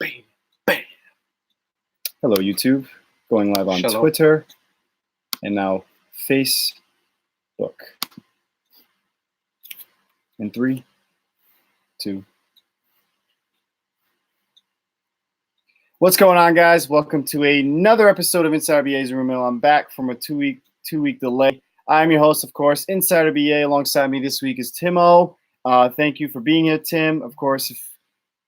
Bam, bam. Hello, YouTube. Going live on Shalom. Twitter and now Facebook. In 3, 2. What's going on, guys? Welcome to another episode of Insider BA's Room. I'm back from a two-week delay. I'm your host, of course, Insider BA. Alongside me this week is Timo. Thank you for being here, Tim. Of course,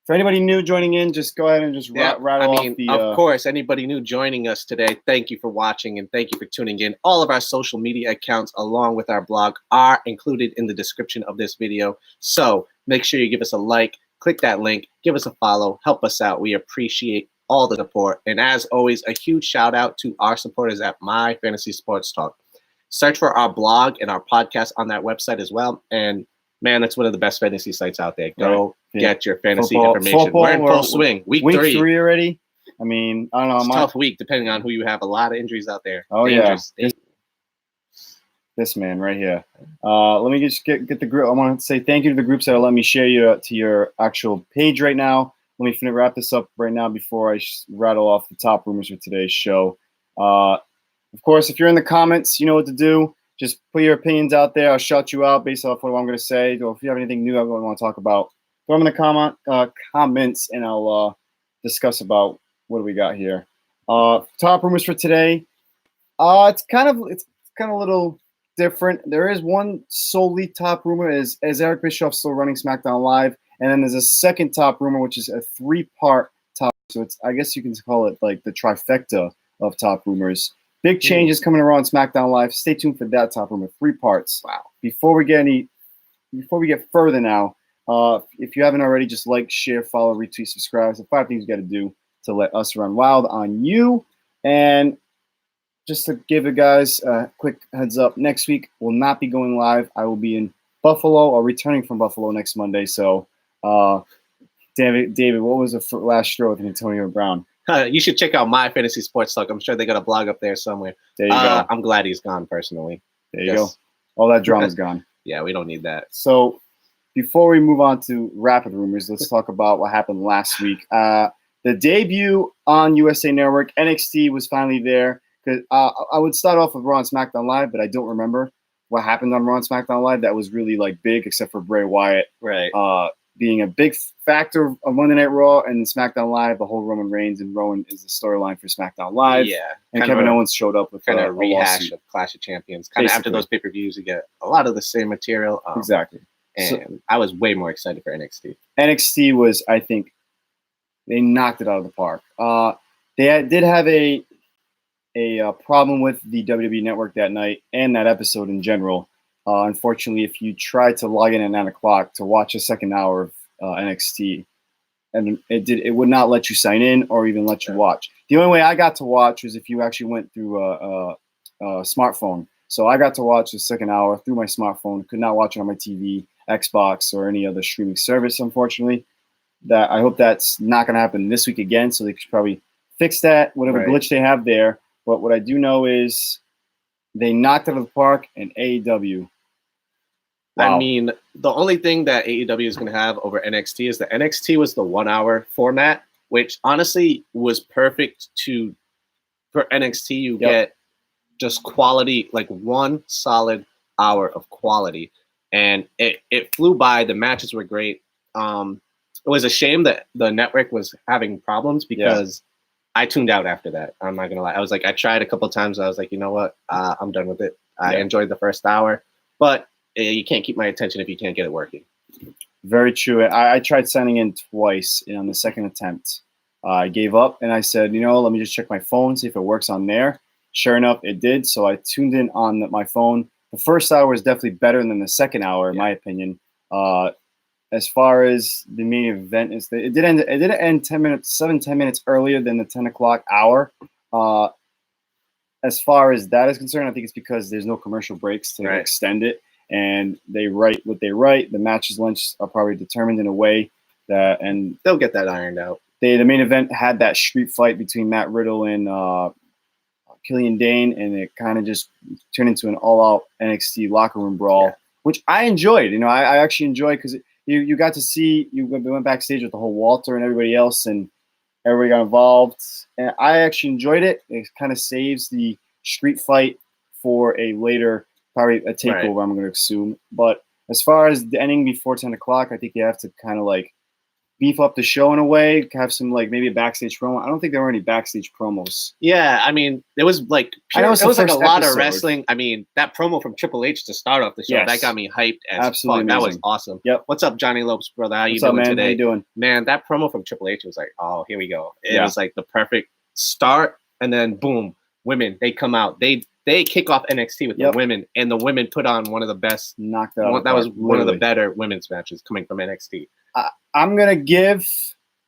for anybody new joining in, just go ahead and just rattle off the... Of course, anybody new joining us today, thank you for watching and thank you for tuning in. All of our social media accounts along with our blog are included in the description of this video. So make sure you give us a like, click that link, give us a follow, help us out. We appreciate all the support. And as always, a huge shout out to our supporters at My Fantasy Sports Talk. Search for our blog and our podcast on that website as well. And man, that's one of the best fantasy sites out there. Go get your fantasy information. We're in full swing. Week 3 already. I mean, I don't know. It's a tough week depending on who you have. A lot of injuries out there. Oh, Dangerous. yeah. This man right here. Let me just get the group. I want to say thank you to the groups that are letting me share you to your actual page right now. Let me wrap this up right now before I rattle off the top rumors for today's show. Of course, if you're in the comments, you know what to do. Just put your opinions out there. I'll shout you out based off what I'm going to say. Or if you have anything new I want to talk about, throw them in the comments, and I'll discuss about what do we got here. Top rumors for today. It's kind of a little different. There is one solely top rumor is Eric Bischoff still running SmackDown Live, and then there's a second top rumor which is a 3-part top. So it's, I guess you can call it like the trifecta of top rumors. Big changes coming around SmackDown Live. Stay tuned for that top rumor. 3 parts. Wow. Before we get further now, if you haven't already, just like, share, follow, retweet, subscribe. So 5 things you got to do to let us run wild on you. And just to give you guys a quick heads up, next week will not be going live. I will be in Buffalo or returning from Buffalo next Monday. So, David, what was the last straw with Antonio Brown? You should check out My Fantasy Sports Talk. I'm sure they got a blog up there somewhere. There you go. I'm glad he's gone personally. There you go. All that drama's gone. Yeah, we don't need that. So before we move on to rapid rumors, let's talk about what happened last week. The debut on USA Network, NXT, was finally there. Because I would start off with Raw and SmackDown Live, but I don't remember what happened on Raw and SmackDown Live that was really like big, except for Bray Wyatt. Right. Being a big factor of Monday Night Raw and SmackDown Live, the whole Roman Reigns and Rowan is the storyline for SmackDown Live. Yeah. And Kevin Owens showed up with kind of a rehash of Clash of Champions. Kind of after those pay-per-views, you get a lot of the same material. Exactly. And I was way more excited for NXT. NXT was, I think, they knocked it out of the park. They did have a problem with the WWE Network that night and that episode in general. Unfortunately, if you tried to log in at 9 o'clock to watch a second hour of NXT, and it would not let you sign in or even let you watch. The only way I got to watch was if you actually went through a smartphone. So I got to watch the second hour through my smartphone. Could not watch it on my TV, Xbox, or any other streaming service, unfortunately. I hope that's not going to happen this week again, so they could probably fix that, whatever glitch they have there. But what I do know is they knocked it out of the park in AEW. Wow. I mean, the only thing that AEW is going to have over NXT is that NXT was the 1-hour format, which honestly was perfect for NXT. You get just quality, like one solid hour of quality. And it flew by. The matches were great. It was a shame that the network was having problems because I tuned out after that. I'm not going to lie. I tried a couple of times. I was like, you know what? I'm done with it. I enjoyed the first hour. But you can't keep my attention if you can't get it working. Very true. I tried signing in twice on the second attempt. I gave up and I said, let me just check my phone, see if it works on there. Sure enough, it did. So I tuned in on my phone. The first hour is definitely better than the second hour, in my opinion. As far as the main event, it did end 10 minutes earlier than the 10 o'clock hour. As far as that is concerned, I think it's because there's no commercial breaks to extend it. And they write what they write. The matches lengths are probably determined in a way that, and they'll get that ironed out. The main event had that street fight between Matt Riddle and Killian Dane, and it kind of just turned into an all-out NXT locker room brawl, which I enjoyed. I actually enjoyed because you got to see, we went backstage with the whole Walter and everybody else, and Everybody got involved, and I actually enjoyed it. It kind of saves the street fight for a later, probably a takeover. Right. I'm going to assume, but as far as the ending before 10 o'clock, I think you have to kind of like beef up the show in a way, have some like maybe a backstage promo. I don't think there were any backstage promos. Yeah, I mean, it was like I know it it's the was like a first lot of episode. wrestling. I mean, that promo from Triple H to start off the show, Yes. that got me hyped as Absolutely fuck. That was amazing. awesome. Yep. What's up, Johnny Lopes, brother? How you What's up, doing man? today? How you doing? Man, that promo from Triple H was like, oh, here we go. It Yeah. was like the perfect start, and then boom, women, they come out. They kick off NXT with Yep. the women, and the women put on one of the best. Knocked out. That was one of the better women's matches coming from NXT. I'm going to give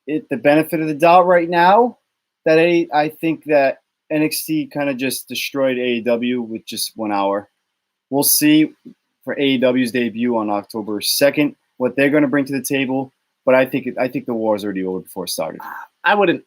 it the benefit of the doubt right now that I think that NXT kind of just destroyed AEW with just 1 hour. We'll see for AEW's debut on October 2nd what they're going to bring to the table, but I think the war is already over before it started. I wouldn't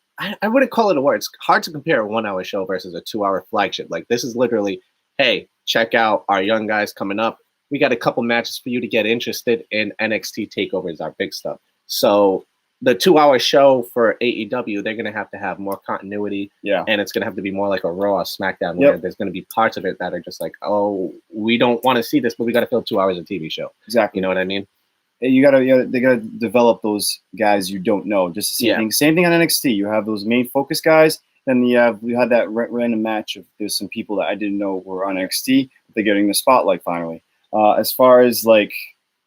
call it a war. It's hard to compare a 1 hour show versus a 2 hour flagship. Like, this is literally, hey, check out our young guys coming up. We got a couple matches for you to get interested in. NXT TakeOver is our big stuff. So the 2 hour show for AEW, they're going to have more continuity. Yeah. And it's going to have to be more like a Raw or SmackDown, where there's going to be parts of it that are just like, oh, we don't want to see this, but we got to fill 2 hours of TV show. Exactly. You know what I mean? They gotta develop those guys you don't know. Just the same thing. Same thing on NXT. You have those main focus guys. Then we had that random match of there's some people that I didn't know were on NXT. They're getting the spotlight finally. As far as like,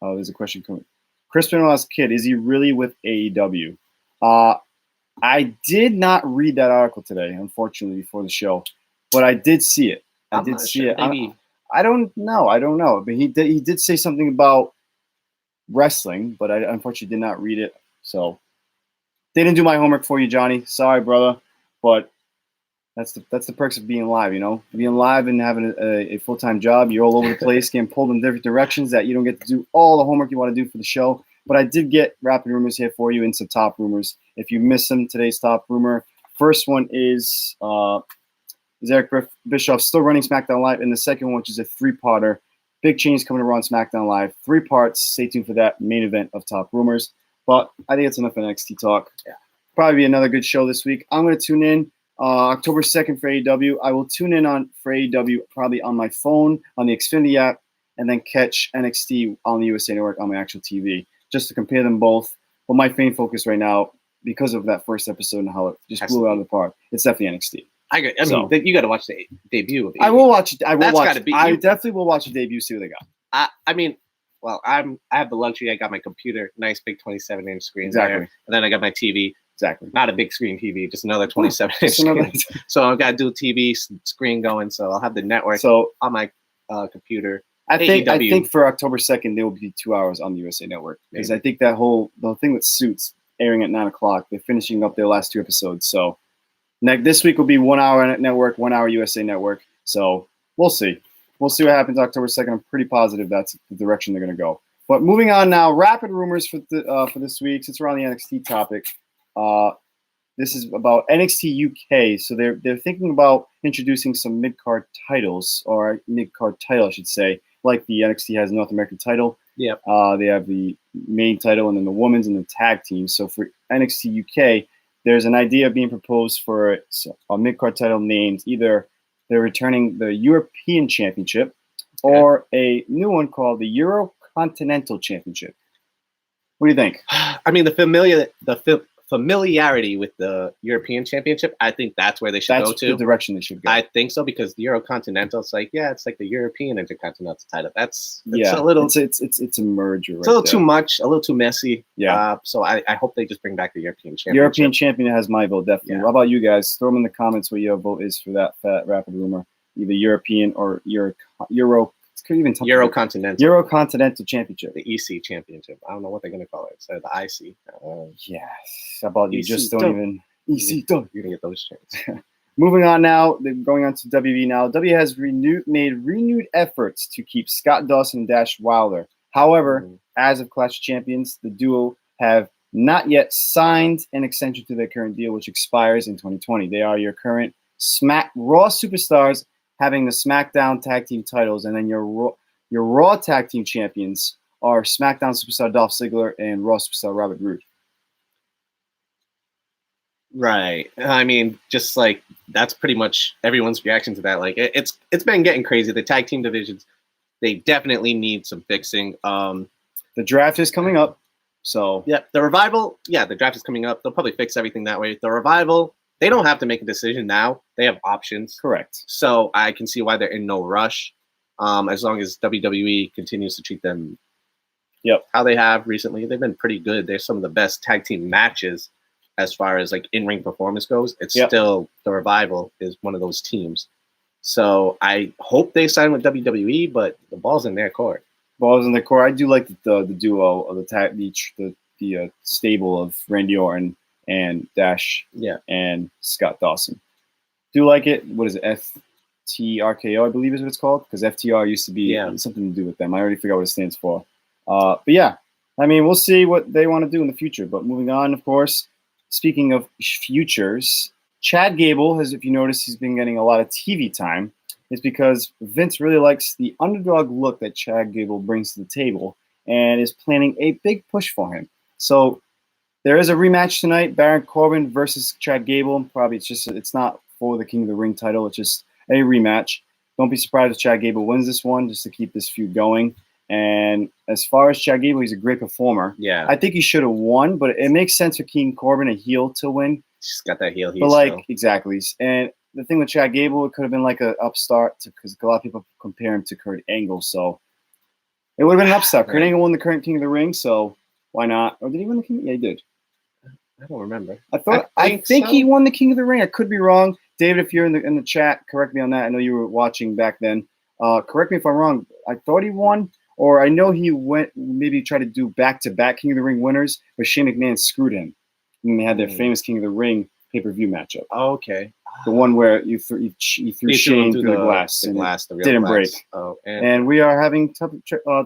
there's a question coming. Chris Benoit's kid, is he really with AEW? I did not read that article today, unfortunately, before the show, but I did see it. I did see it. I don't know. But he did say something about wrestling, but I unfortunately did not read it. So didn't do my homework for you, Johnny. Sorry, brother. But that's the perks of being live, you know? Being live and having a full-time job, you're all over the place, getting pulled in different directions that you don't get to do all the homework you want to do for the show. But I did get rapid rumors here for you and some top rumors. If you missed them, today's top rumor. First one is Eric Bischoff still running SmackDown Live, and the second one, which is a three-parter. Big change coming to Raw and SmackDown Live. 3 parts. Stay tuned for that main event of top rumors. But I think it's enough NXT talk. Yeah. Probably be another good show this week. I'm going to tune in October 2nd for AEW. I will tune in for AEW probably on my phone, on the Xfinity app, and then catch NXT on the USA Network on my actual TV, just to compare them both. But my main focus right now, because of that first episode and how it just blew out of the park, it's definitely NXT. I mean, you got to watch the debut of it. I will watch it. I definitely will watch the debut, see what they got. I mean, well, I have the luxury. I got my computer, nice big 27-inch screen Exactly. there, and then I got my TV. Exactly. Not a big screen TV, just another 27-inch screen. So I've got a dual TV screen going. So I'll have the network on my computer. I think for October 2nd there will be 2 hours on the USA Network, because I think the whole thing with Suits airing at 9 o'clock. They're finishing up their last 2 episodes. So this week will be 1 hour Network, 1 hour USA Network. So we'll see. We'll see what happens October 2nd. I'm pretty positive that's the direction they're going to go. But moving on now, rapid rumors for this week, since we're on the NXT topic. This is about NXT UK. So they're thinking about introducing some mid-card titles, or mid-card title, I should say, like the NXT has North American title. Yeah. They have the main title and then the women's and the tag team. So for NXT UK, there's an idea being proposed for a mid-card title named either they're returning the European Championship or a new one called the Euro-Continental Championship. What do you think? I mean, the familiarity with the European Championship, I think that's where they should go to. That's the direction they should go. I think so, because the Euro-Continental, it's like the European Intercontinental title. It's a little. It's a merger. It's a little too much, a little too messy. Yeah. So I hope they just bring back the European Championship. European Champion has my vote, definitely. Yeah. How about you guys? Throw them in the comments what your vote is for that fat rapid rumor. Either European or Euro. Euro-Continental. Euro-Continental Championship. The EC Championship. I don't know what they're going to call it. So the IC. Yes. How about you just don't even... EC done. You're going to get those chants. Moving on now. Going on to WWE now. WWE has made renewed efforts to keep Scott Dawson and Dash Wilder. However, as of Clash of Champions, the duo have not yet signed an extension to their current deal, which expires in 2020. They are your current Raw superstars, having the SmackDown tag team titles, and then your Raw tag team champions are SmackDown superstar Dolph Ziggler and Raw superstar Robert Roode. Right. I mean, just like that's pretty much everyone's reaction to that. Like it's been getting crazy. The tag team divisions, they definitely need some fixing. The draft is coming up, so yeah, the Revival. Yeah, the draft is coming up. They'll probably fix everything that way. The Revival, they don't have to make a decision now. They have options. correct. So I can see why they're in no rush. As long as WWE continues to treat them, how they have recently, they've been pretty good. They're some of the best tag team matches as far as like in-ring performance goes. It's still the Revival is one of those teams. So I hope they sign with WWE, but the ball's in their court. Balls in the court. I do like the duo of the stable of Randy Orton and Dash, and Scott Dawson. Do like it. What is it? FTRKO, I believe is what it's called, because FTR used to be something to do with them. I already forgot what it stands for. But yeah, I mean, we'll see what they want to do in the future. But moving on, of course, speaking of futures, Chad Gable has, if you notice, he's been getting a lot of TV time. It's because Vince really likes the underdog look that Chad Gable brings to the table and is planning a big push for him. So there is a rematch tonight, Baron Corbin versus Chad Gable. Probably it's not for the King of the Ring title. It's just a rematch. Don't be surprised if Chad Gable wins this one, just to keep this feud going. And as far as Chad Gable, he's a great performer. Yeah. I think he should have won, but it makes sense for King Corbin, a heel, to win. He's got that heel. But like, exactly. And the thing with Chad Gable, it could have been like an upstart, because a lot of people compare him to Kurt Angle. So it would have been an upstart. Kurt Angle won the current King of the Ring, so why not? Or did he win the King? Yeah, he did. I don't remember. I think he won the King of the Ring. I could be wrong. David, if you're in the chat, correct me on that. I know you were watching back then. Correct me if I'm wrong. I thought he won, or I know he maybe tried to do back-to-back King of the Ring winners, but Shane McMahon screwed him. And they had their famous King of the Ring pay-per-view matchup. Oh, okay. The one where you threw Shane through the glass, and it didn't break. Oh, and we are having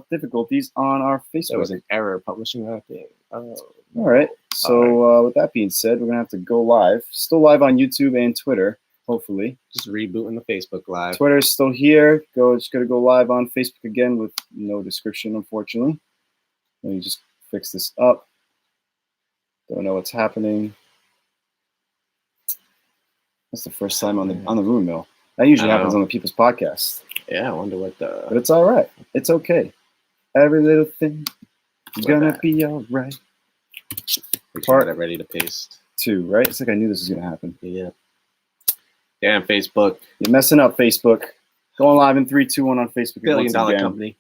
difficulties on our Facebook. There was an error publishing that thing. Oh. All right. So with that being said, we're going to have to go live. Still live on YouTube and Twitter, hopefully. Just rebooting the Facebook Live. Twitter's still here. Just going to go live on Facebook again with no description, unfortunately. Let me just fix this up. Don't know what's happening. That's the first time on the Rumor Mill. That usually happens on the People's Podcast. Yeah, I wonder what But it's all right. It's okay. Every little thing is going to be all right. Part ready to paste. 2, right? It's like I knew this was going to happen. Yeah. Damn, Facebook. You're messing up, Facebook. Going live in 3, 2, 1 on Facebook. $1 billion company.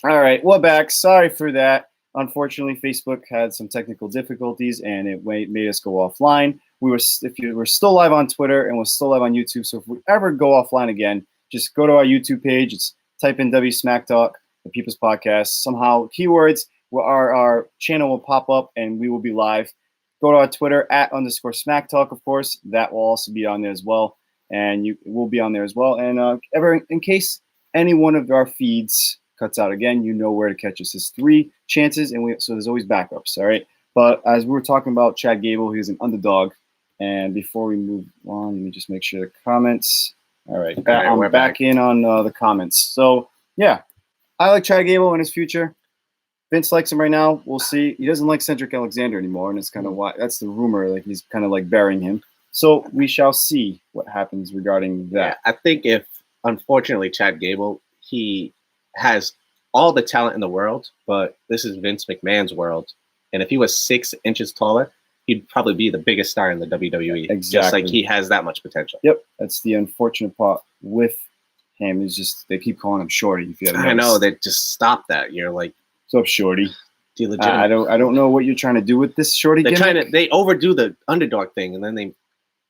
All right, we're back. Sorry for that. Unfortunately, Facebook had some technical difficulties, and it made us go offline. We're still live on Twitter, and we're still live on YouTube. So if we ever go offline again, just go to our YouTube page. It's type in SmackTalk, the People's Podcast. Somehow, keywords. Our channel will pop up, and we will be live. Go to our Twitter @_SmackTalk, of course. That will also be on there as well, and you will be on there as well. And in case any one of our feeds cuts out again, you know where to catch us. There's 3 chances, and so there's always backups. All right. But as we were talking about Chad Gable, he's an underdog. And before we move on, let me just make sure the comments. All right, I'm back in on the comments. So yeah, I like Chad Gable in his future. Vince likes him right now. We'll see. He doesn't like Cedric Alexander anymore, and it's kind of why that's the rumor. Like he's kind of like burying him. So we shall see what happens regarding that. Yeah, I think unfortunately, Chad Gable, he has all the talent in the world, but this is Vince McMahon's world. And if he was 6 inches taller, he'd probably be the biggest star in the WWE. Exactly. Just like he has that much potential. Yep. That's the unfortunate part with him is just they keep calling him Shorty. If you had I know, they just stop that. You're like, what's up, Shorty? I don't know what you're trying to do with this Shorty gimmick. They overdo the underdog thing, and then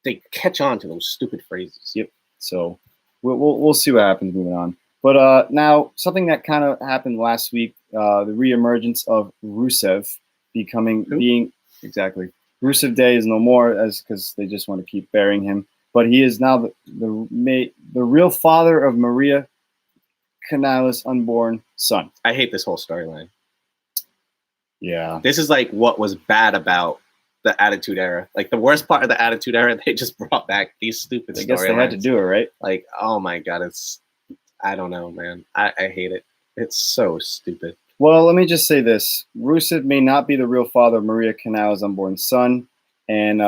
they catch on to those stupid phrases. Yep. So we'll see what happens moving on. But now something that kind of happened last week, the reemergence of Rusev being exactly. Rusev Day is no more because they just want to keep burying him. But he is now the real father of Maria Kanellis' unborn son. I hate this whole storyline. Yeah. This is like what was bad about the Attitude Era. Like the worst part of the Attitude Era, they just brought back these stupid storylines. I guess they had to do it, right? Like, oh my God, I don't know, man. I hate it. It's so stupid. Well, let me just say this. Rusev may not be the real father of Maria Kanellis' unborn son. And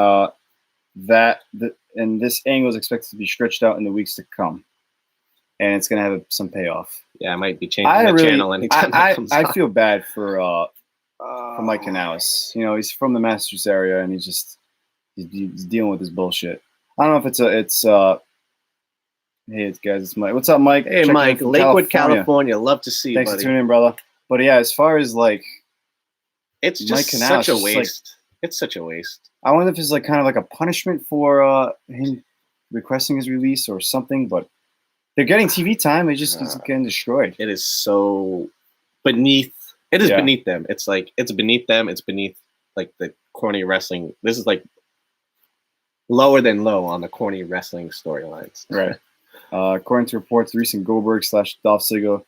and this angle is expected to be stretched out in the weeks to come, and it's gonna have some payoff. Yeah, I might be changing the channel anytime that comes I out. feel bad for Mike Canales. You know, he's from the Massachusetts area, and he's dealing with this bullshit. I don't know if it's hey guys, it's Mike. What's up, Mike? Hey, Checking Mike, in from Lakewood, California. Love to see you, Thanks buddy. for tuning in, brother. But yeah, as far as like, It's Mike just Canales, such a just like- waste. It's such a waste. I wonder if it's like kind of like a punishment for him requesting his release or something. But they're getting TV time. They just it's getting destroyed. It is so beneath. It is Yeah. beneath them. It's like it's beneath them. It's beneath like the corny wrestling. This is like lower than low on the corny wrestling storylines. Right. According to reports, the recent Goldberg/Dolph Ziggler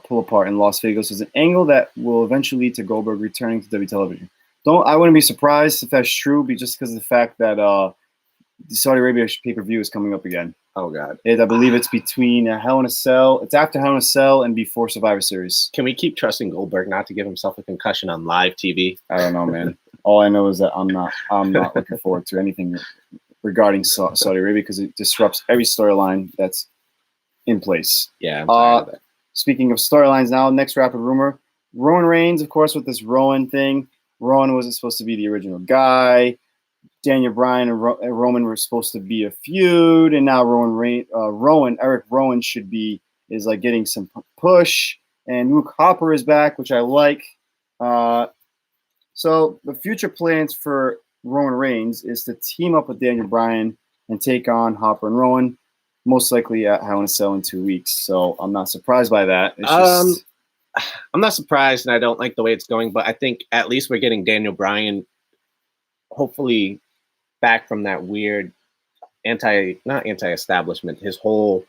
pull apart in Las Vegas is an angle that will eventually lead to Goldberg returning to W television. I wouldn't be surprised if that's true, just because of the fact that the Saudi Arabia pay-per-view is coming up again. Oh God. I believe it's between Hell in a Cell. It's after Hell in a Cell and before Survivor Series. Can we keep trusting Goldberg not to give himself a concussion on live TV? I don't know, man. All I know is that I'm not looking forward to anything regarding Saudi Arabia because it disrupts every storyline that's in place. Yeah. I'm tired of that. Speaking of storylines now, next rapid rumor. Roman Reigns, of course, with this Rowan thing. Rowan wasn't supposed to be the original guy. Daniel Bryan and Roman were supposed to be a feud, and now Eric Rowan is like getting some push, and Luke Harper is back, which I like. So the future plans for Roman Reigns is to team up with Daniel Bryan and take on Harper and Rowan, most likely at Hell in a Cell in 2 weeks. So I'm not surprised by that. It's just, I'm not surprised, and I don't like the way it's going, but I think at least we're getting Daniel Bryan, hopefully, back from that weird not anti-establishment, his whole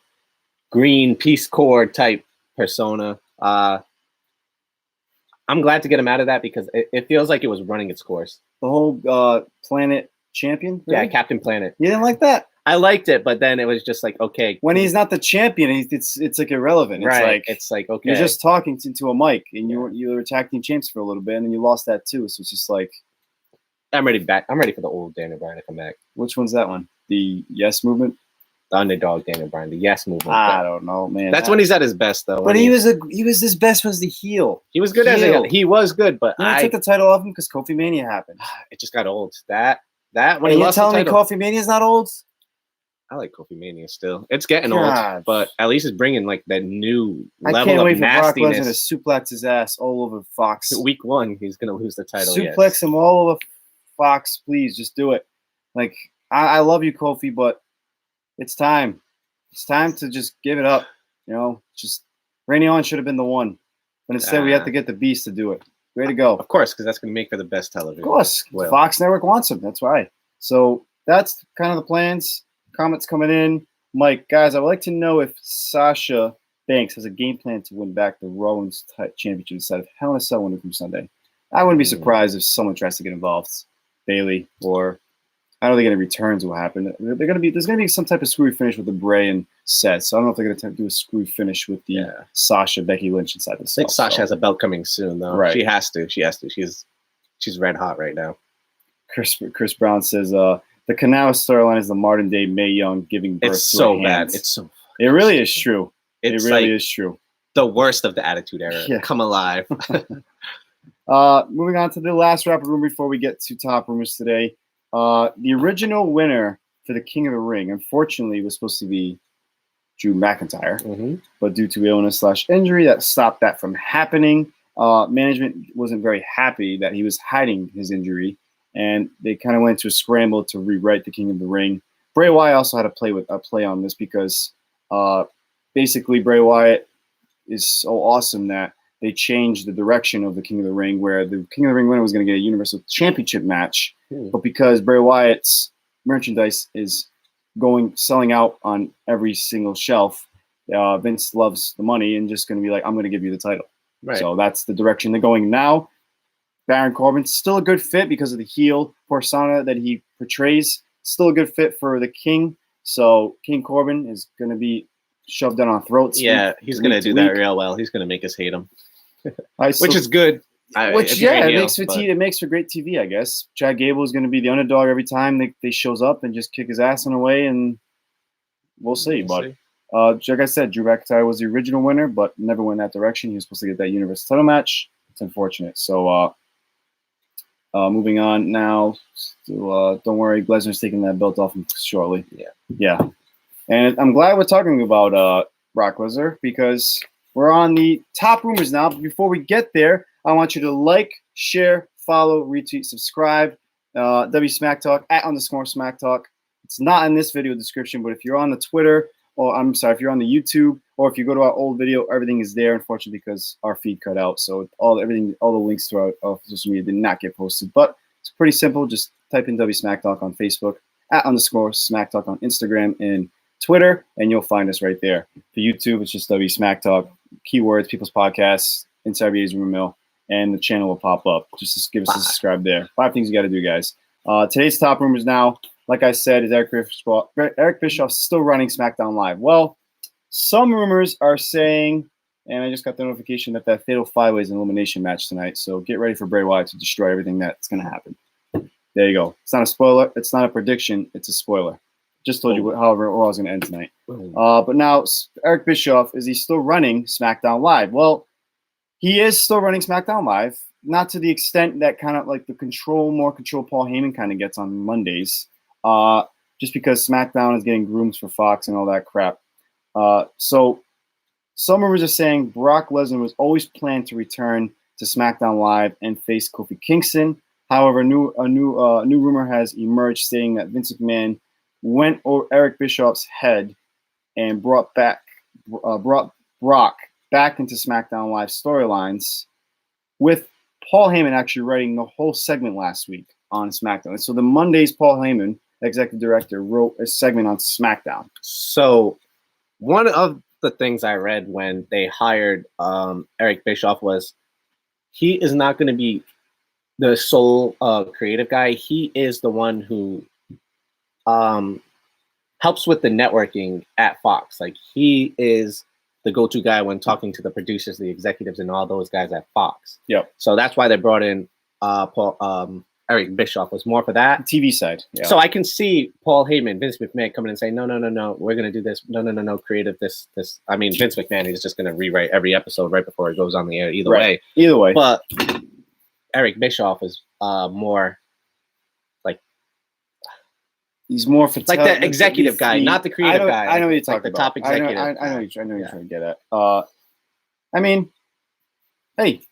green Peace Corps type persona. I'm glad to get him out of that because it feels like it was running its course. the whole Planet Champion. Really? Yeah, Captain Planet. You didn't like that? I liked it, but then it was just like, okay. When he's not the champion, it's like irrelevant. Right. It's like okay. You're just talking to a mic, and you were tag team champs for a little bit, and then you lost that too. So it's just like, I'm ready back. I'm ready for the old Daniel Bryan to come back. which one's that one? The Yes Movement? The underdog Daniel Bryan, the Yes Movement. I don't know, man. That's when he's at his best, though. But he was his best was the heel. He was good he was good, but I took the title off him because Kofi Mania happened. It just got old. That when And he you're lost the telling me title. Kofi Mania's not old? I like Kofi Mania still. It's getting God. old, but at least it's bringing like that new I level can't of wait for Brock Lesnar nastiness. to suplex his ass all over Fox. Week 1, he's gonna lose the title. Suplex him all over Fox, please. Just do it. Like, I love you, Kofi, but it's time. It's time to just give it up. You know, just Randy Orton should have been the one. But instead, we have to get the Beast to do it. Way to go. Of course, because that's gonna make for the best television. Of course. Well. Fox Network wants him. That's why. So that's kind of the plans. Comments coming in. Mike, guys, I would like to know if Sasha Banks has a game plan to win back the Raw Women's Championship instead of Hell in a Cell winner from Sunday. I wouldn't be surprised if someone tries to get involved. Bailey, or I don't think any returns will happen. There's gonna be some type of screwy finish with the Bray and Seth. So I don't know if they're gonna do a screwy finish with the Sasha Becky Lynch inside the I think Sasha has a belt coming soon, though. Right. She has to. She's red hot right now. Chris Brown says the Canales storyline is the modern day Mae Young giving birth It's to so her bad. hands. It's so. It really is true. It's it really like is true. the worst of the Attitude Era. Yeah. Come alive. Moving on to the last rapid rumor before we get to top rumors today. The original winner for the King of the Ring, unfortunately, was supposed to be Drew McIntyre, but due to illness/injury, that stopped that from happening. Management wasn't very happy that he was hiding his injury, and they kind of went to a scramble to rewrite the King of the Ring. Bray Wyatt also had to play on this because basically Bray Wyatt is so awesome that they changed the direction of the King of the Ring, where the King of the Ring winner was going to get a Universal Championship match, but because Bray Wyatt's merchandise is selling out on every single shelf, Vince loves the money and just going to be like, I'm going to give you the title. Right. So that's the direction they're going now. Baron Corbin's still a good fit because of the heel persona that he portrays. Still a good fit for the King. So King Corbin is going to be shoved down our throats. Yeah, he's going to do that real well. He's going to make us hate him, which is good. Which it makes for it makes for great TV, I guess. Chad Gable is going to be the underdog every time they shows up and just kick his ass in a way, and we'll see. But like I said, Drew McIntyre was the original winner, but never went that direction. He was supposed to get that Universal title match. It's unfortunate. So moving on now. Don't worry, Lesnar's taking that belt off him shortly. Yeah. And I'm glad we're talking about Brock Lesnar because we're on the top rumors now. But before we get there, I want you to like, share, follow, retweet, subscribe. WSmackTalk @_SmackTalk. It's not in this video description, but if you're on the Twitter, or I'm sorry, if you're on the YouTube, or if you go to our old video, everything is there. Unfortunately, because our feed cut out, so all the links to our social media did not get posted. But it's pretty simple. Just type in WSmackTalk on Facebook, @_SmackTalk on Instagram and Twitter, and you'll find us right there. For YouTube, it's just WSmackTalk, keywords, People's Podcasts, Inside VA's Rumor Mill, and the channel will pop up. Just give us a subscribe there. 5 things you got to do, guys. Today's top rumors now, like I said, is Eric Bischoff. Eric Bischoff's still running SmackDown Live. Well, some rumors are saying, and I just got the notification that Fatal 5-Way is an elimination match tonight. So get ready for Bray Wyatt to destroy everything that's going to happen. There you go. It's not a spoiler. It's not a prediction. It's a spoiler. Just told you how Raw is going to end tonight. But now, Eric Bischoff, is he still running SmackDown Live? Well, he is still running SmackDown Live, not to the extent that kind of like the more control Paul Heyman kind of gets on Mondays, just because SmackDown is getting grooms for Fox and all that crap. So some rumors are saying Brock Lesnar was always planned to return to SmackDown Live and face Kofi Kingston. However, a new rumor has emerged stating that Vince McMahon went over Eric Bischoff's head and brought Brock back into SmackDown Live storylines, with Paul Heyman actually writing the whole segment last week on SmackDown. And so the Monday's Paul Heyman, executive director, wrote a segment on SmackDown. So one of the things I read when they hired Eric Bischoff was he is not going to be the sole creative guy. He is the one who helps with the networking at Fox. Like, he is the go-to guy when talking to the producers, the executives, and all those guys at Fox. Yep. So that's why they brought in Eric Bischoff, was more for that TV side. Yeah. So I can see Paul Heyman, Vince McMahon coming in and saying, no, we're gonna do this. No, creative this. I mean, Vince McMahon is just gonna rewrite every episode right before it goes on the air. Either way. But Eric Bischoff is more like he's more for like the executive guy, not the creative guy. I know what you're talking about. The top executive. I know you're trying to get at. I mean, hey,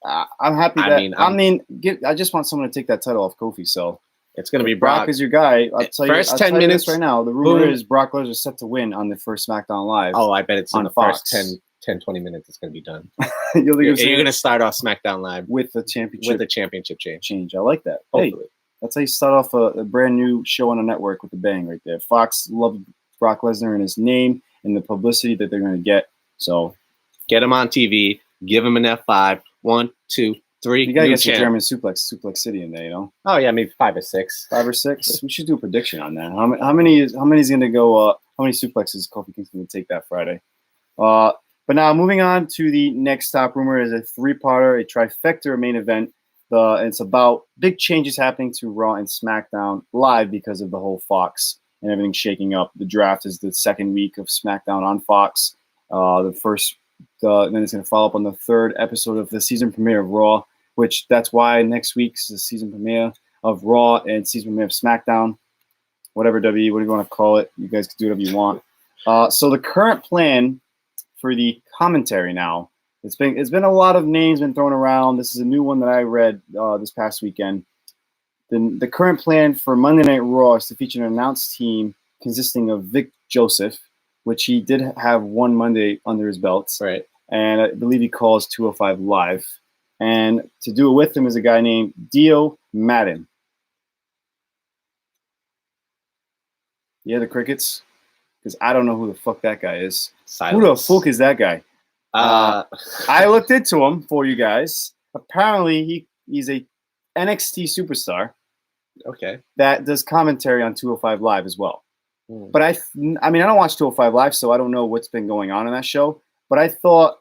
I'm happy that I just want someone to take that title off Kofi. So it's going to be Brock is your guy. I'll tell you. First 10 minutes right now. The rumor is Brock Lesnar is set to win on the first SmackDown Live. Oh, I bet it's on the Fox. First 10-20 minutes. It's going to be done. You're going to start off SmackDown Live with the championship change. I like that. Hopefully. Hey, that's how you start off a brand new show on a network with a bang right there. Fox loved Brock Lesnar and his name and the publicity that they're going to get. So get him on TV. Give him an F5. 1, 2, 3. You got to get some German Suplex City in there, you know? Oh, yeah, maybe 5 or 6. 5 or 6? We should do a prediction on that. How many is going to go, how many suplexes is Kofi Kingston going to take that Friday? But now moving on to the next top rumor is a 3-parter, a trifecta main event. It's about big changes happening to Raw and SmackDown Live because of the whole Fox and everything shaking up. The draft is the second week of SmackDown on Fox. Then it's going to follow up on the 3rd episode of the season premiere of Raw, which that's why next week's the season premiere of Raw and season premiere of SmackDown. Whatever, whatever you want to call it. You guys can do whatever you want. So the current plan for the commentary now, it's been a lot of names been thrown around. This is a new one that I read this past weekend. The current plan for Monday Night Raw is to feature an announced team consisting of Vic Joseph, which he did have one Monday under his belt. Right. And I believe he calls 205 Live. And to do it with him is a guy named Dio Madden. Yeah, the crickets? Because I don't know who the fuck that guy is. Silence. Who the fuck is that guy? I looked into him for you guys. Apparently, he's a NXT superstar. Okay. That does commentary on 205 Live as well. Mm. But I mean, I don't watch 205 Live, so I don't know what's been going on in that show. But I thought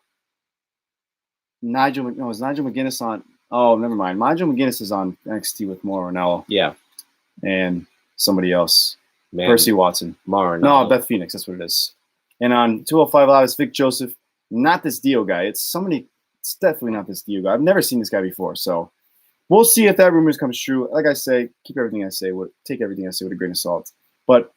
was Nigel McGuinness on Oh, never mind. Nigel McGuinness is on NXT with Mauro Ranallo. Yeah. And somebody else. Man. Percy Watson. Mauro No, Ranallo. Beth Phoenix. That's what it is. And on 205 Live, it's Vic Joseph. Not this Dio guy. It's somebody. It's definitely not this Dio guy. I've never seen this guy before. So we'll see if that rumor comes true. Like I say, take everything I say with a grain of salt. But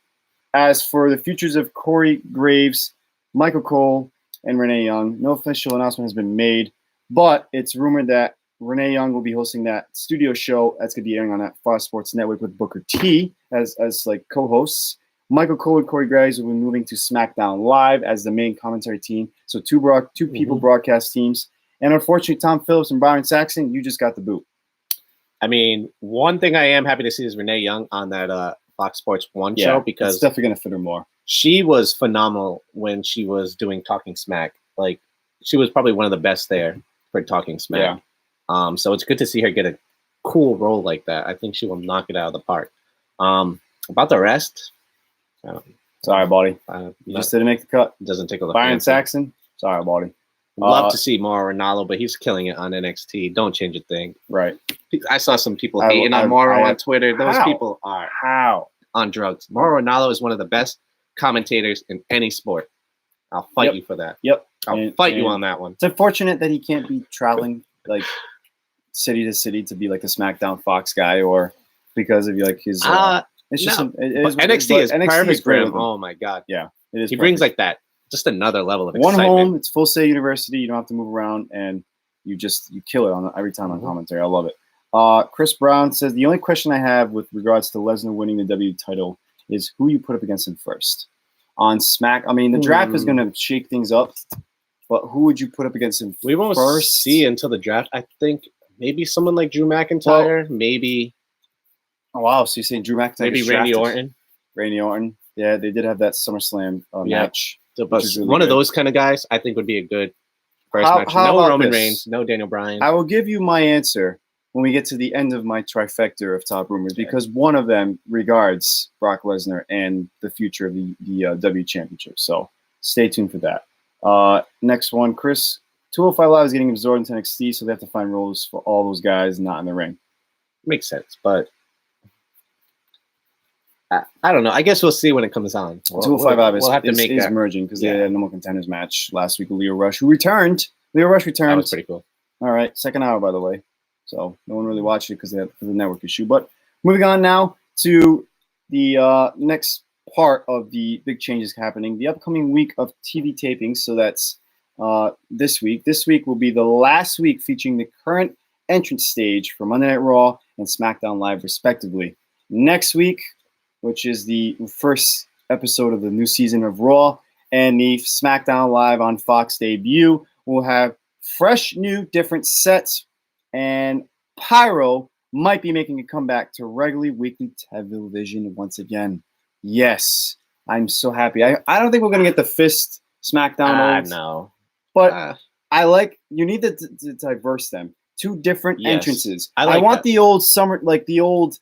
as for the futures of Corey Graves, Michael Cole, and Renee Young, no official announcement has been made. But it's rumored that Renee Young will be hosting that studio show that's going to be airing on that Fox Sports Network with Booker T as like co-hosts. Michael Cole and Corey Graves will be moving to SmackDown Live as the main commentary team. So two people broadcast teams. And unfortunately, Tom Phillips and Byron Saxon, you just got the boot. I mean, one thing I am happy to see is Renee Young on that Fox Sports 1 show, because it's definitely going to fit her more. She was phenomenal when she was doing Talking Smack. Like, she was probably one of the best there for Talking Smack. Yeah. So it's good to see her get a cool role like that. I think she will knock it out of the park. About the rest, sorry, buddy. You just didn't make the cut. Doesn't tickle the Byron fancy. Saxon, sorry, buddy. Love to see Mauro Ranallo, but he's killing it on NXT. Don't change a thing. Right. I saw some people hating on Mauro on Twitter. Those people are on drugs. Mauro Ranallo is one of the best commentators in any sport. I'll fight you for that. Yep. I'll fight you on that one. It's unfortunate that he can't be traveling like city to city to be like a SmackDown Fox guy, or because of like his. It's just NXT is perfect for him. Oh my god. Yeah, it is. He brings like that, just another level of one excitement. home. It's Full Sail University. You don't have to move around, and you kill it on every time on commentary. I love it. Chris Brown says the only question I have with regards to Lesnar winning the W title is who you put up against him first on Smack. I mean, the draft is going to shake things up, but who would you put up against him? We won't see until the draft. I think maybe someone like Drew McIntyre, maybe. Oh wow! So you're saying Drew McIntyre? Maybe Randy Orton. Randy Orton. Yeah, they did have that SummerSlam match. But really one of those kind of guys, I think, would be a good first match. No Roman Reigns, no Daniel Bryan. I will give you my answer when we get to the end of my trifecta of top rumors, because one of them regards Brock Lesnar and the future of the W Championship. So stay tuned for that. Next one, Chris. 205 Live is getting absorbed into NXT, so they have to find roles for all those guys not in the ring. Makes sense, but I don't know. I guess we'll see when it comes on. 205 Live is merging because they had a No More Contenders match last week with Leo Rush, who returned. Leo Rush returned. That was pretty cool. All right, second hour, by the way. So no one really watched it because they had the network issue. But moving on now to the next part of the big changes happening. The upcoming week of TV tapings. So that's this week. This week will be the last week featuring the current entrance stage for Monday Night Raw and SmackDown Live, respectively. Next week, which is the first episode of the new season of Raw and the SmackDown Live on Fox debut, will have fresh, new, different sets, and Pyro might be making a comeback to regularly weekly television once again. Yes, I'm so happy. I don't think we're going to get the Fist SmackDown. No. But I like, you need to diverse them. Two different entrances. I want the old summer, like the old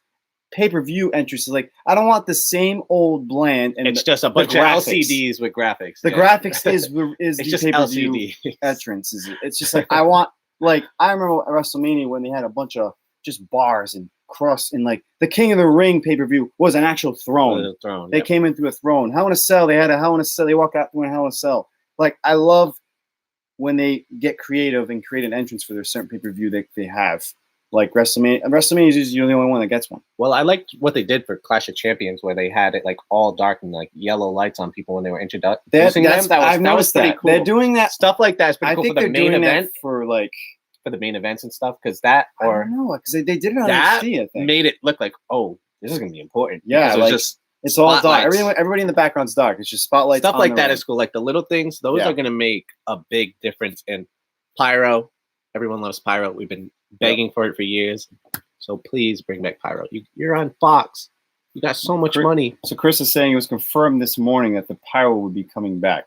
pay-per-view entrances. Like, I don't want the same old bland. And it's just a bunch of LCDs with graphics. The graphics is it's the just pay-per-view LCD entrance. It's just like, I want, like, I remember at WrestleMania when they had a bunch of just bars and cross, and like the King of the Ring pay-per-view was an actual throne. They came in through a throne. Hell in a Cell, they had a Hell in a Cell. They walk out through a Hell in a Cell. Like, I love when they get creative and create an entrance for their certain pay-per-view that they have. Like WrestleMania is usually the only one that gets one. Well, I liked what they did for Clash of Champions, where they had it like all dark and like yellow lights on people when they were introducing them. That was pretty cool. They're doing that stuff like that. Is pretty cool for the main event, for the main events and stuff. Because that, or I don't know, because they did it on NXT, I think. Made it look like, oh, this is gonna be important. Yeah, like, it's all dark. Everybody in the background's dark. It's just spotlights. Stuff like that is cool. Like the little things, those are gonna make a big difference in Pyro. Everyone loves Pyro. We've been begging for it for years. So please bring back Pyro. You're on Fox. You got so much money. So Chris is saying it was confirmed this morning that the Pyro would be coming back.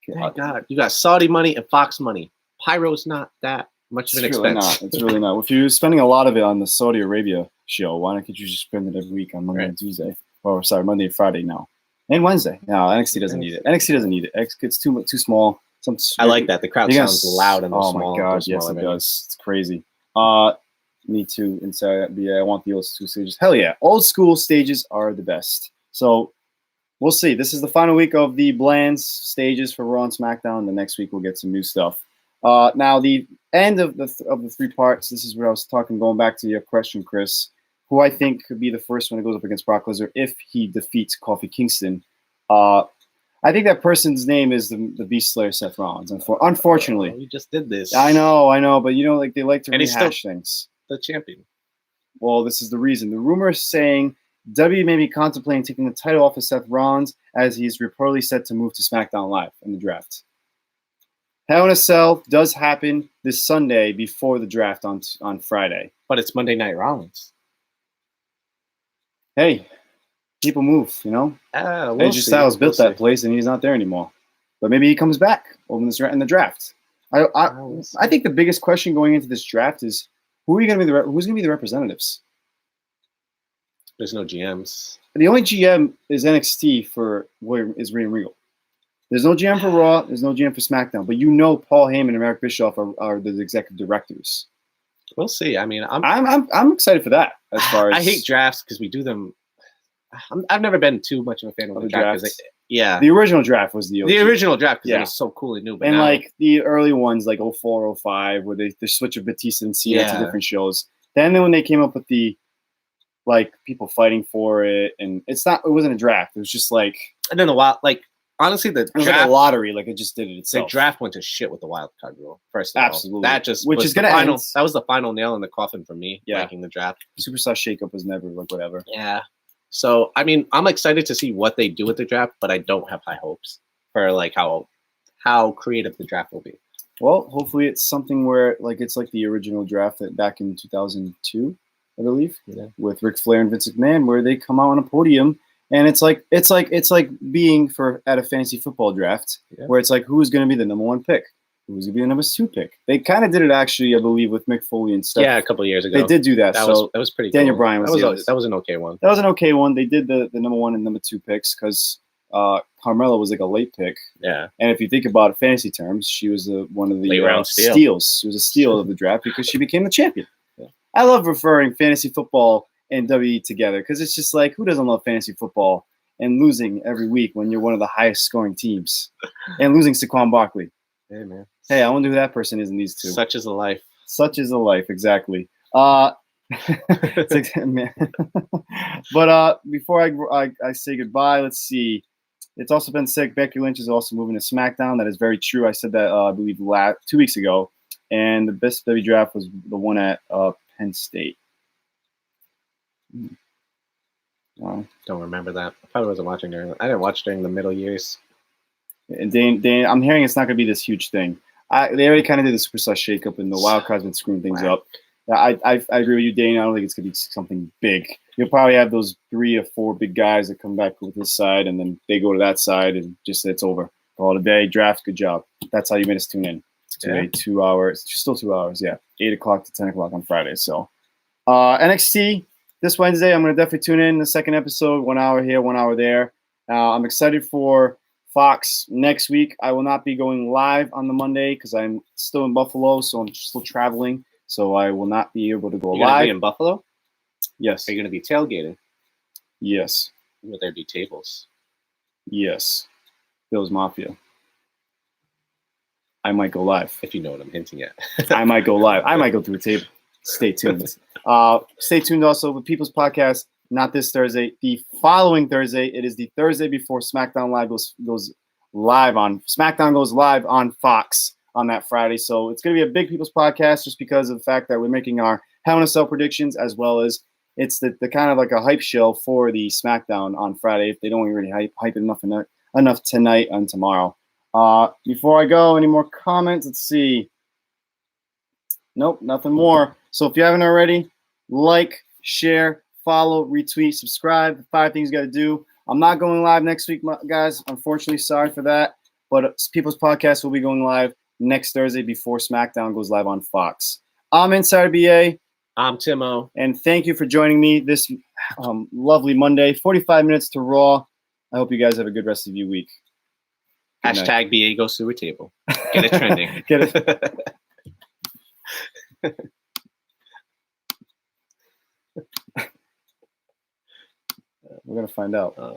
Thank God. You got Saudi money and Fox money. Pyro's not that much of an expense. It's really not. If you're spending a lot of it on the Saudi Arabia show, why don't you just spend it every week on Monday and Tuesday? Or sorry, Monday and Friday now. And Wednesday. No, NXT doesn't need it. NXT doesn't need it. It's too small. I like that. The crowd sounds loud and small. Oh my God, yes it does. It's crazy. Me too. Inside BA, I want the old school stages. Hell yeah, old school stages are the best. So we'll see. This is the final week of the bland stages for Raw and SmackDown. The next week we'll get some new stuff. Now the end of the 3 parts. This is what I was talking. Going back to your question, Chris, who I think could be the first one that goes up against Brock Lesnar if he defeats Kofi Kingston. I think that person's name is the Beast Slayer Seth Rollins. Unfortunately, we just did this. I know, but like they like to rehash things. The champion. Well, this is the reason. The rumor is saying W may be contemplating taking the title off of Seth Rollins as he's reportedly set to move to SmackDown Live in the draft. Hell in a Cell does happen this Sunday before the draft on Friday. But it's Monday Night Rollins. Hey, people move, We'll AJ Styles built that place and he's not there anymore. But maybe he comes back in the draft. I think the biggest question going into this draft is who's going to be the representatives? There's no GMs. The only GM is NXT for is Reign Regal. There's no GM for Raw. There's no GM for SmackDown. But Paul Heyman and Eric Bischoff are the executive directors. We'll see. I mean, I'm excited for that. As far as I hate drafts because we do them. I've never been too much of a fan of the draft. The original draft was the original draft because it was so cool and new. But and now, like the early ones, like 04, 05, where they switch of Batista and Cena to different shows. Then when they came up with the people fighting for it, and it wasn't a draft. It was just like and then honestly, the it was draft, like a lottery. Like it just did it itself. The draft went to shit with the wild card rule. First of Absolutely. all, that just which is going to end. That was the final nail in the coffin for me. Making the draft. Superstar shakeup was never whatever. Yeah. So I mean, I'm excited to see what they do with the draft, but I don't have high hopes for how creative the draft will be. Well, hopefully it's something where it's like the original draft back in 2002, I believe, with Ric Flair and Vince McMahon, where they come out on a podium. And it's like being at a fantasy football draft where it's like who's going to be the number 1 pick, who's going to be the number 2 pick. They kind of did it actually, I believe, with Mick Foley and stuff. Yeah, a couple of years ago they did do that. That was pretty. Daniel cool. Bryan that was an okay one. That was an okay one. They did the number 1 and number 2 picks because Carmella was like a late pick. Yeah. And if you think about fantasy terms, she was one of the late round steals. She was a steal of the draft because she became the champion. Yeah. I love referring fantasy football and WWE together because it's just like who doesn't love fantasy football? And losing every week when you're one of the highest scoring teams. And losing Saquon Barkley. Hey, man. Hey, I wonder who that person is in these 2. Such is a life. Such is a life, exactly. Man. But before I say goodbye, let's see. It's also been said Becky Lynch is also moving to SmackDown. That is very true. I said that, I believe, 2 weeks ago. And the best WWE draft was the one at Penn State. Don't remember that. I probably wasn't watching during. I didn't watch during the middle years. And Dane, I'm hearing it's not going to be this huge thing. They already kind of did the Superstar shakeup, and the wild card's been screwing things up. I agree with you, Dane. I don't think it's going to be something big. You'll probably have those 3 or 4 big guys that come back with this side, and then they go to that side, and just it's over. Call it a day. Draft. Good job. That's how you made us tune in to a 2 hours. Still 2 hours. Yeah, 8 o'clock to 10 o'clock on Friday. So NXT. This Wednesday, I'm going to definitely tune in the second episode, 1 hour here, 1 hour there. I'm excited for Fox next week. I will not be going live on the Monday because I'm still in Buffalo, so I'm still traveling. So I will not be able to go You're live. Gonna be in Buffalo? Yes. Are you going to be tailgating? Yes. Will there be tables? Yes. Bill's Mafia. I might go live. If you know what I'm hinting at. I might go live. I might go through a table. Stay tuned. Stay tuned also with People's Podcast, not this Thursday, the following Thursday. It is the Thursday before SmackDown Live goes live on SmackDown goes live on Fox on that Friday. So it's going to be a big People's Podcast just because of the fact that we're making our Hell in a Cell predictions as well as it's the kind of like a hype show for the SmackDown on Friday if they don't really hype it enough tonight and tomorrow. Before I go, any more comments? Let's see. Nope, nothing more. So if you haven't already, like, share, follow, retweet, subscribe. The 5 things you got to do. I'm not going live next week, guys. Unfortunately, sorry for that. But People's Podcast will be going live next Thursday before SmackDown goes live on Fox. I'm Insider BA. I'm Timo. And thank you for joining me this lovely Monday. 45 minutes to Raw. I hope you guys have a good rest of your week. Good Hashtag BA goes through a table. Get it trending. Get it. We're gonna find out.